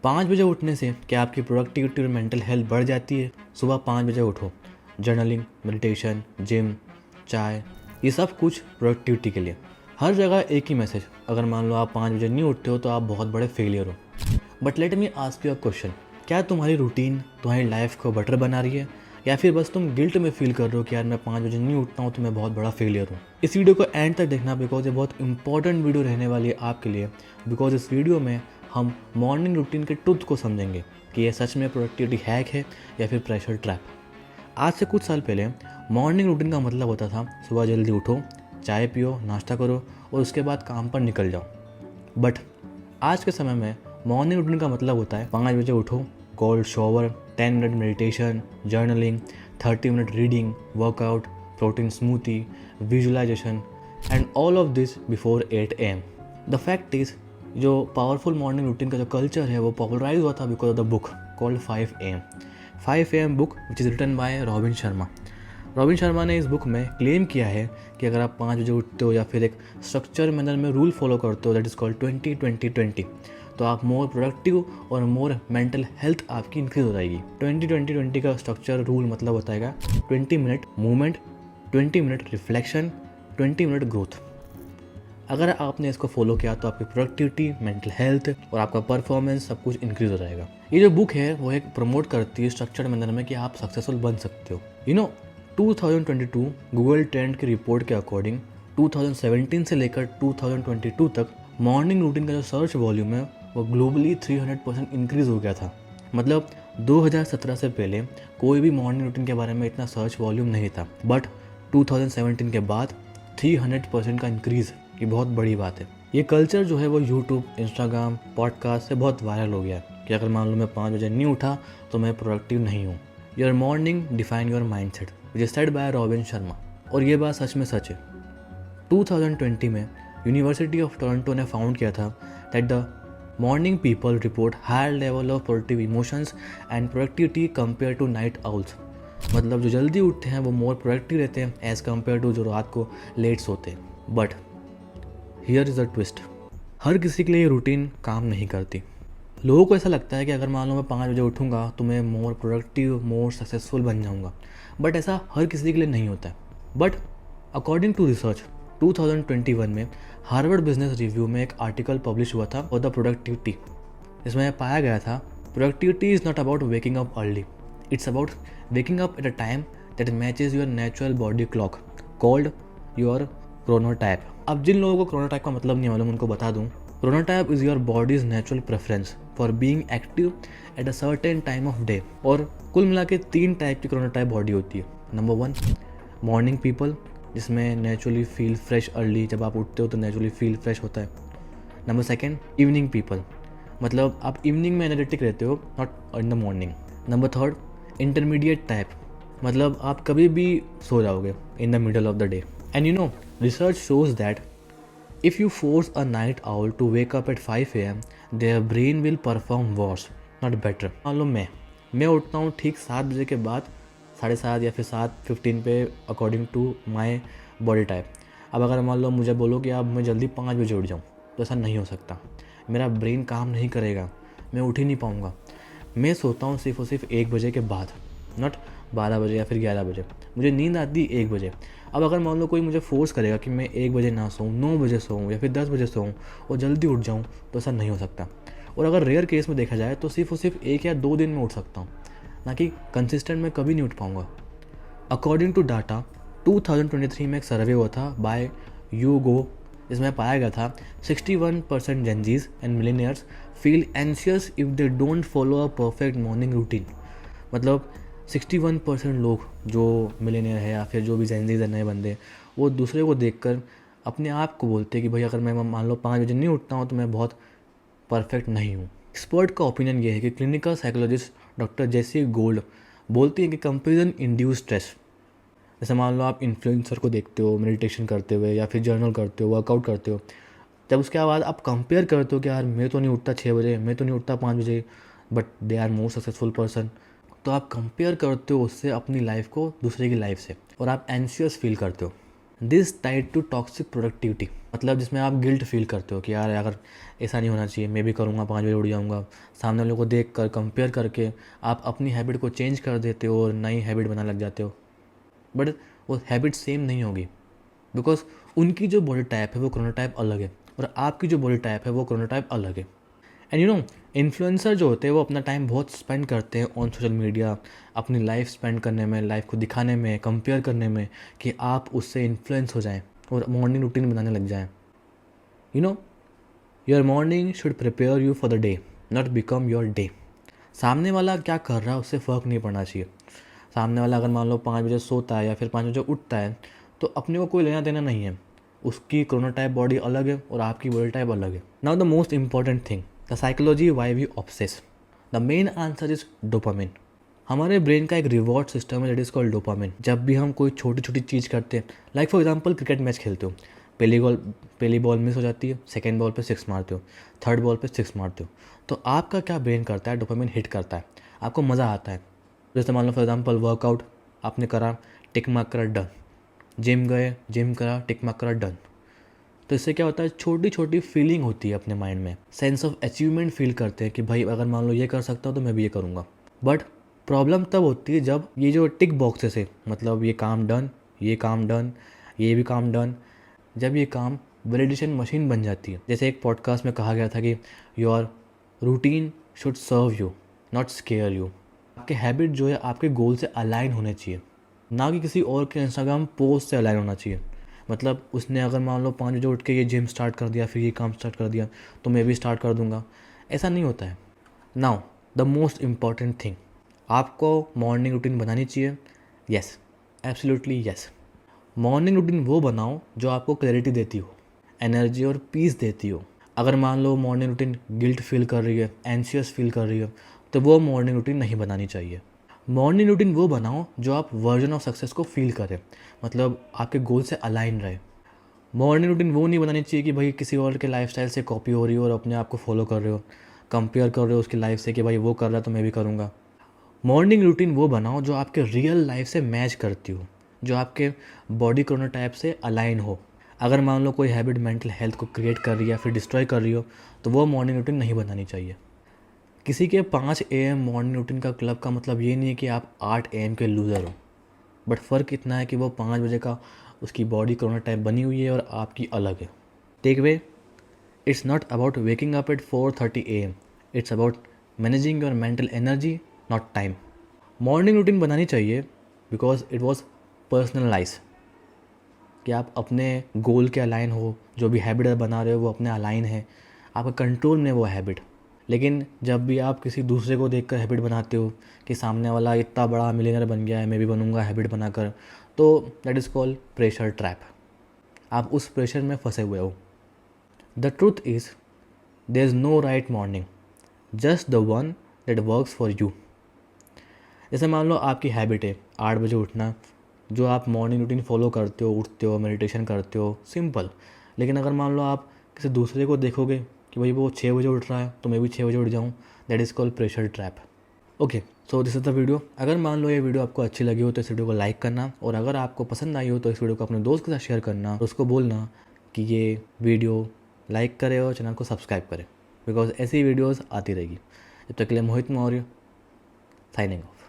5 बजे उठने से क्या आपकी प्रोडक्टिविटी और मेंटल हेल्थ बढ़ जाती है? सुबह 5 बजे उठो, जर्नलिंग, मेडिटेशन, जिम, चाय, ये सब कुछ प्रोडक्टिविटी के लिए। हर जगह एक ही मैसेज, अगर मान लो आप 5 बजे नहीं उठते हो तो आप बहुत बड़े फेलियर हो। But let me ask you a question, क्या तुम्हारी रूटीन तुम्हारी लाइफ को बेटर बना रही है, या फिर बस तुम गिल्ट में फील कर रहे हो कि यार मैं 5 बजे नहीं उठता हूँ तो मैं बहुत बड़ा फेलियर हूँ? इस वीडियो को एंड तक देखना, बिकॉज ये बहुत इंपॉर्टेंट वीडियो रहने वाली है आपके लिए। बिकॉज इस वीडियो में हम मॉर्निंग रूटीन के ट्रुथ को समझेंगे कि ये सच में प्रोडक्टिविटी हैक है या फिर प्रेशर ट्रैप। आज से कुछ साल पहले मॉर्निंग रूटीन का मतलब होता था सुबह जल्दी उठो, चाय पियो, नाश्ता करो और उसके बाद काम पर निकल जाओ। बट आज के समय में मॉर्निंग रूटीन का मतलब होता है 5 बजे उठो, cold shower, 10 minute meditation, journaling, 30 minute reading, workout, protein smoothie, visualisation and all of this before 8 AM। The fact is, जो पावरफुल मॉर्निंग रूटीन का जो कल्चर है वो पॉपुलराइज हुआ था because of the book called 5 AM। 5 AM book which is written by Robin Sharma. Robin Sharma ने इस book में क्लेम किया है कि अगर आप 5 बजे उठते हो या फिर एक स्ट्रक्चर मैनर में रूल फॉलो करते हो, दैट इज़ कॉल्ड 20-20-20, तो आप मोर प्रोडक्टिव और मोर मेंटल हेल्थ आपकी इंक्रीज हो जाएगी। 20-20-20 का स्ट्रक्चर रूल मतलब होता है 20 minute movement, 20 minute reflection, 20 minute growth. अगर आपने इसको फॉलो किया तो आपकी प्रोडक्टिविटी, मेंटल हेल्थ और आपका परफॉर्मेंस सब कुछ इंक्रीज हो जाएगा। ये जो बुक है वो एक प्रमोट करती है स्ट्रक्चर्ड मैनर में कि आप सक्सेसफुल बन सकते हो। 2022 गूगल ट्रेंड की रिपोर्ट के अकॉर्डिंग 2017 से लेकर 2022 तक मॉर्निंग रूटीन का जो सर्च वॉल्यूम है वो ग्लोबली 300% इंक्रीज हो गया था। मतलब 2017 से पहले कोई भी मॉर्निंग रूटीन के बारे में इतना सर्च वॉल्यूम नहीं था, बट 2017 के बाद 300% का इंक्रीज, ये बहुत बड़ी बात है। ये कल्चर जो है वो यूट्यूब, इंस्टाग्राम, पॉडकास्ट से बहुत वायरल हो गया है कि अगर मान लो मैं 5 बजे नहीं उठा तो मैं प्रोडक्टिव नहीं हूँ। Your morning define your mindset, which is said by Robin Sharma. और ये बात सच में सच है। 2020 में यूनिवर्सिटी ऑफ टोरंटो ने फाउंड किया था that the morning people report higher level of positive emotions and productivity compare to night owls. मतलब जो जल्दी उठते हैं वो मोर प्रोडक्टिव रहते हैं एज़ कम्पेयर टू जो रात को लेट सोते हैं। But here is a twist, हर किसी के लिए ये रूटीन काम नहीं करती। लोगों को ऐसा लगता है कि अगर मान लो मैं 5 बजे उठूँगा तो मैं मोर प्रोडक्टिव, मोर सक्सेसफुल बन जाऊँगा, बट ऐसा हर किसी के लिए नहीं होता है। बट अकॉर्डिंग टू रिसर्च 2021 में हार्वर्ड बिजनेस रिव्यू में एक आर्टिकल पब्लिश हुआ था फॉर द प्रोडक्टिविटी। इसमें पाया गया था productivity is not about waking up early, it's about waking up at a time that matches your natural body clock called your chronotype. अब जिन लोगों को क्रोनोटाइप का मतलब नहीं मालूम उनको बता दूं, chronotype is your bodies natural preference for being active at a certain time of day. और कुल मिला के 3 टाइप की क्रोनोटाइप बॉडी होती है। नंबर 1 मॉर्निंग पीपल, जिसमें नेचुरली फील फ्रेश अर्ली, जब आप उठते हो तो नेचुरली फील फ्रेश होता है। नंबर 2 इवनिंग पीपल, मतलब आप इवनिंग में एनर्जेटिक रहते हो, not in the morning. Number 3 intermediate type, मतलब आप कभी भी सो जाओगे in the middle of the day. And research shows that if you force a night owl to wake up at 5 AM, their brain will perform worse, not better. मान लो मैं उठता हूँ ठीक 7 बजे के बाद, 7:30 या फिर 7:15 पे according to my body type. अब अगर मान लो मुझे बोलो कि अब मैं जल्दी 5 बजे उठ जाऊँ तो ऐसा नहीं हो सकता। मेरा ब्रेन काम नहीं करेगा, मैं उठ ही नहीं पाऊँगा। मैं सोता हूँ सिर्फ और सिर्फ 1 बजे के बाद, नॉट 12 बजे या फिर 11 बजे। मुझे नींद आती 1 बजे। अब अगर मान लो कोई मुझे फोर्स करेगा कि मैं 1 बजे ना सोऊं, 9 बजे सोऊं या फिर 10 बजे सोऊं और जल्दी उठ जाऊं, तो ऐसा नहीं हो सकता। और अगर रेयर केस में देखा जाए तो सिर्फ और सिर्फ 1 या 2 दिन में उठ सकता हूँ, ना कि कंसिस्टेंट में कभी नहीं उठ पाऊँगा। अकॉर्डिंग टू डाटा 2023 में एक सर्वे हुआ था बाय यूगो, इसमें पाया गया था 61% Gen Zs and millionaires feel anxious if they don't follow a perfect morning routine. मतलब 61% लोग जो मिलेनियर है या फिर जो भी जेनजीज है, नए बंदे, वो दूसरे को देखकर अपने आप को बोलते हैं कि भाई अगर मैं मान लो 5 बजे नहीं उठता हूँ तो मैं बहुत परफेक्ट नहीं हूँ। एक्सपर्ट का ओपिनियन ये है कि क्लिनिकल साइकोलॉजिस्ट डॉक्टर जेसी गोल्ड बोलती हैं कि कंपेरिजन इंड्यूस स्ट्रेस। जैसे मान लो आप इन्फ्लुएंसर को देखते हो मेडिटेशन करते हुए या फिर जर्नल करते हो, वर्कआउट करते हो, जब उसके बाद आप कंपेयर करते हो कि यार मैं तो नहीं उठता 6 बजे, मैं तो नहीं उठता 5 बजे, but they are more successful person, तो आप कंपेयर करते हो उससे अपनी लाइफ को दूसरे की लाइफ से और आप एंशियस फील करते हो। This tied to toxic productivity, मतलब जिसमें आप गिल्ट फील करते हो कि यार अगर ऐसा नहीं होना चाहिए, मैं भी करूँगा, 5 बजे उठ जाऊँगा। सामने वालों को देख कर कंपेयर करके आप अपनी हैबिट को चेंज कर देते हो और नई हैबिट बनाने लग जाते हो। बट वो हैबिट सेम नहीं होगी, बिकॉज उनकी जो बॉडी टाइप है वो क्रोनोटाइप अलग है और आपकी जो बॉडी टाइप है वो क्रोनोटाइप अलग है। एंड यू नो, इन्फ्लुएंसर जो होते हैं वो अपना टाइम बहुत स्पेंड करते हैं ऑन सोशल मीडिया, अपनी लाइफ स्पेंड करने में, लाइफ को दिखाने में, कंपेयर करने में, कि आप उससे इन्फ्लुएंस हो जाएं और मॉर्निंग रूटीन बनाने लग जाएं। You know, your morning should prepare you for the day, not become your day. सामने वाला क्या कर रहा है उससे फ़र्क नहीं पड़ना चाहिए। सामने वाला अगर मान लो 5 बजे सोता है या फिर 5 बजे उठता है तो अपने को कोई लेना देना नहीं है। उसकी क्रोनोटाइप बॉडी अलग है और आपकी बॉडी टाइप अलग है। Now the most important thing, the psychology why we obsess. The main answer is dopamine. हमारे ब्रेन का एक रिवॉर्ड सिस्टम है दैट इज़ कॉल्ड डोपामिन। जब भी हम कोई छोटी छोटी चीज़ करते हैं, like for example cricket match खेलते हो, पहली बॉल मिस हो जाती है, सेकेंड बॉल पे 6 मारते हो, थर्ड बॉल पे 6 मारते हो, तो आपका क्या ब्रेन करता है, डोपामिन हिट करता है, आपको मज़ा आता है। जैसे मान लो फॉर एग्जांपल वर्कआउट आपने करा, टिक मार्क करा, डन। जिम गए, जिम करा, टिक मार्क करा, डन। तो इससे क्या होता है, छोटी छोटी फीलिंग होती है अपने माइंड में, सेंस ऑफ अचीवमेंट फील करते हैं कि भाई अगर मान लो ये कर सकता हूँ तो मैं भी ये करूँगा। बट प्रॉब्लम तब होती है जब ये जो टिक बॉक्सेस है, मतलब ये काम डन, ये काम डन, ये भी काम डन, जब ये काम वैलिडेशन मशीन बन जाती है। जैसे एक पॉडकास्ट में कहा गया था कि your routine should serve you, not scare you. आपके हैबिट जो है आपके गोल से अलाइन होने चाहिए, ना कि किसी और के इंस्टाग्राम पोस्ट से अलाइन होना चाहिए। मतलब उसने अगर मान लो 5 बजे उठ के ये जिम स्टार्ट कर दिया, फिर ये काम स्टार्ट कर दिया, तो मैं भी स्टार्ट कर दूंगा, ऐसा नहीं होता है। Now the most important thing, आपको मॉर्निंग रूटीन बनानी चाहिए। Yes, absolutely yes. Morning routine वो बनाओ जो आपको क्लैरिटी देती हो, एनर्जी और पीस देती हो। अगर मान लो मॉर्निंग रूटीन गिल्ट फील कर रही है, एंशियस फील कर रही है, तो वो मॉर्निंग रूटीन नहीं बनानी चाहिए। मॉर्निंग रूटीन वो बनाओ जो आप वर्जन ऑफ सक्सेस को फील करें, मतलब आपके गोल से अलाइन रहे। मॉर्निंग रूटीन वो नहीं बनानी चाहिए कि भाई किसी और के लाइफस्टाइल से कॉपी हो रही हो और अपने आप को फॉलो कर रहे हो, कंपेयर कर रहे हो उसकी लाइफ से कि भाई वो कर रहा है तो मैं भी करूँगा। मॉर्निंग रूटीन वो बनाओ जो आपके रियल लाइफ से मैच करती हो, जो आपके बॉडी क्रोनोटाइप से अलाइन हो। अगर मान लो कोई हैबिट मेंटल हेल्थ को क्रिएट कर रही है या फिर डिस्ट्रॉय कर रही हो, तो वो मॉर्निंग रूटीन नहीं बनानी चाहिए। किसी के 5 AM मॉर्निंग रूटीन का क्लब का मतलब ये नहीं है कि आप 8 AM के लूज़र हो, बट फ़र्क इतना है कि वो 5 बजे का उसकी बॉडी क्रोनोटाइप बनी हुई है और आपकी अलग है। Takeaway, it's not about waking up at 4:30 AM, it's about managing your mental energy, not time. Morning routine बनानी चाहिए बिकॉज इट वॉज पर्सनलाइज, कि आप अपने गोल के अलाइन हो, जो भी हैबिट बना रहे हो वो अपने अलाइन है, आपका कंट्रोल में वो हैबिट। लेकिन जब भी आप किसी दूसरे को देखकर हैबिट बनाते हो कि सामने वाला इतना बड़ा मिलियनर बन गया है, मैं भी बनूंगा हैबिट बनाकर, तो that is called pressure trap. आप उस प्रेशर में फंसे हुए हो। The truth is there is no right morning, just the one that works for you. जैसे मान लो आपकी हैबिट है 8 बजे उठना, जो आप मॉर्निंग रूटीन फॉलो करते हो, उठते हो, मेडिटेशन करते हो, सिंपल। लेकिन अगर मान लो आप किसी दूसरे को देखोगे कि भाई वो 6 बजे उठ रहा है तो मैं भी 6 बजे उठ जाऊँ, that is called pressure trap. Okay, so this is the video. अगर मान लो ये वीडियो आपको अच्छी लगी हो तो इस वीडियो को लाइक करना, और अगर आपको पसंद आई हो तो इस वीडियो को अपने दोस्त के साथ शेयर करना, और उसको बोलना कि ये वीडियो लाइक करे और चैनल को सब्सक्राइब करे, बिकॉज ऐसी वीडियोज़ आती रहेगी। जब तक के लिए मोहित मौर्य, साइनिंग ऑफ।